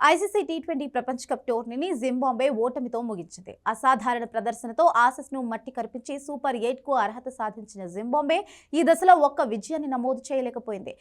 ICC T20 ప్రపంచ cup టోర్నీని Zimbabwe ఓటమితో ముగించింది. అసాధారణ ప్రదర్శనతో ఆసెస్ను మట్టి కరిపించి సూపర్ 8కు అర్హత సాధించిన జింబాబ్వే ఈ దశలో ఒక్క విజయాన్ని నమోదు చేయలేకపోయింది.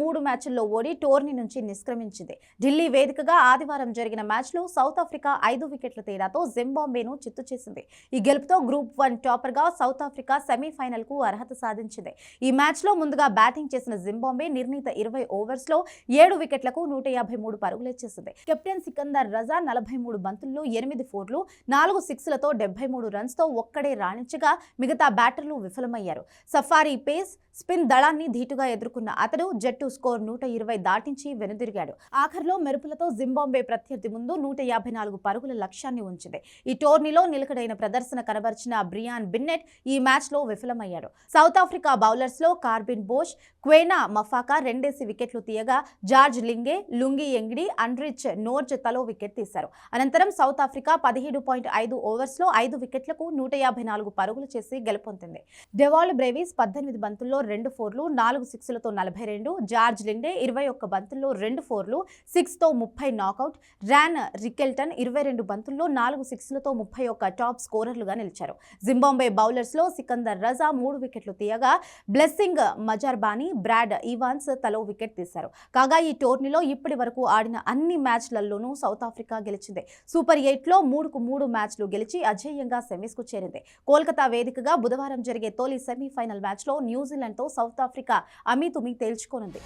3 మ్యాచ్ల్లో ఓడి టోర్నీ నుంచి నిష్క్రమించింది. ఢిల్లీ వేదికగా ఆదివారం జరిగిన మ్యాచ్లో సౌత్ ఆఫ్రికా 5 వికెట్ల తేడాతో జింబాబ్వేను చిత్తు చేసింది. ఈ గెలుపుతో గ్రూప్ 1 టాపర్గా సౌత్ ఆఫ్రికా సెమీఫైనల్కు అర్హత సాధించింది. ఈ మ్యాచ్లో ముందుగా బ్యాటింగ్ చేసిన జింబాబ్వే నిర్ణీత 20 ఓవర్స్లో 7 వికెట్లకు 153 పరుగులు చేసింది. కెప్టెన్ సికందర్ రజా 43 బంతుల్లో 8 ఫోర్లు, 4 సిక్స్లతో 73 రన్స్తో ఒక్కడే రాణించగా మిగతా బ్యాటర్లు విఫలమయ్యారు. సఫారీ పేస్ స్పిన్ దళాన్ని ధీటుగా ఎదుర్కొన్న అతడు జట్టు స్కోర్ 120 దాటించి వెనుదిరిగాడు. ఆఖర్లో మెరుపులతో జింబాబ్వే ప్రత్యర్థి ముందు 154 పరుగుల లక్ష్యాన్ని ఉంచింది. ఈ టోర్నీలో నిలకడైన ప్రదర్శన కనబర్చిన బ్రియాన్ బిన్నెట్ ఈ మ్యాచ్లో విఫలమయ్యాడు. సౌత్ ఆఫ్రికా బౌలర్స్లో కార్బిన్ బోష్, క్వేనా మఫాకా రెండేసి వికెట్లు తీయగా George Linde, Lungi Ngidi, Anrich Nortje తలో వికెట్ తీశారు. అనంతరం సౌత్ ఆఫ్రికా 17.5 ఓవర్స్లో 5 వికెట్లకు 154 పరుగులు చేసి గెలుపొందింది. డెవాల్డ్ బ్రేవిస్ 18 బంతుల్లో 2 ఫోర్లు, 4 సిక్స్లతో 42, జార్జ్ లిండే 21 బంతుల్లో 2 ఫోర్లు, 6తో 30 నాకౌట్, ర్యాన్ రికెల్టన్ 22 బంతుల్లో 4 సిక్స్లతో 31 టాప్ స్కోరర్లుగా నిలిచారు. జింబాబ్వే బౌలర్స్లో సికందర్ రజా 3 వికెట్లు తీయగా బ్లెస్సింగ్ మజార్బానీ, బ్రాడ్ ఈవాన్స్ తలో వికెట్ తీశారు. కాగా ఈ టోర్నీలో ఇప్పటి వరకు ఆడిన అన్ని మ్యాచ్లలోనూ సౌత్ ఆఫ్రికా గెలిచింది. సూపర్ 8లో 3 మ్యాచ్లు గెలిచి అజేయంగా సెమీస్కు చేరింది. కోల్కతా వేదికగా బుధవారం జరిగే తొలి సెమీఫైనల్ మ్యాచ్లో న్యూజిలాండ్తో సౌత్ ఆఫ్రికా అమీతుమీ తేల్చుకోనుంది.